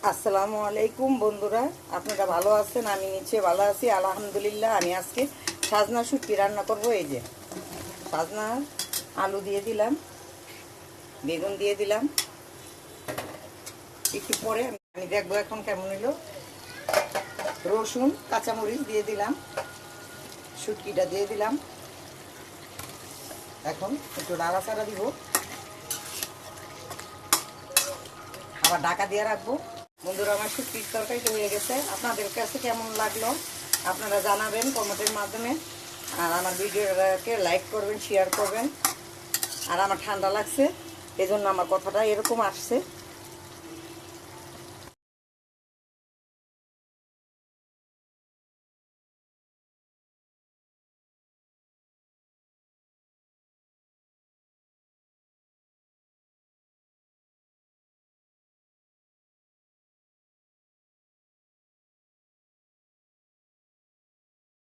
আসসালামু আলাইকুম বন্ধুরা, আপনারা ভালো আছেন? আমি নিচে ভালো আছি আলহামদুলিল্লাহ। আমি আজকে সাজনা শুটকি রান্না করব। এই যে সাজনা, আলু দিয়ে দিলাম, বেগুন দিয়ে দিলাম। একটু পরে আমি দেখবো এখন কেমন হলো। রসুন কাঁচামরিচ দিয়ে দিলাম, শুটকিটা দিয়ে দিলাম। এখন একটু নাড়াচাড়া দিব, আবার ঢাকা দিয়ে রাখবো। বন্ধুরা, আমার শুটকির তরকারিটা হয়ে গেছে। আপনাদের কাছে কেমন লাগলো আপনারা জানাবেন কমেন্টের মাধ্যমে। আর আমার ভিডিওটাকে লাইক করবেন, শেয়ার করবেন। আর আমার ঠান্ডা লাগছে, এই জন্য আমার কথাটা এরকম আসছে।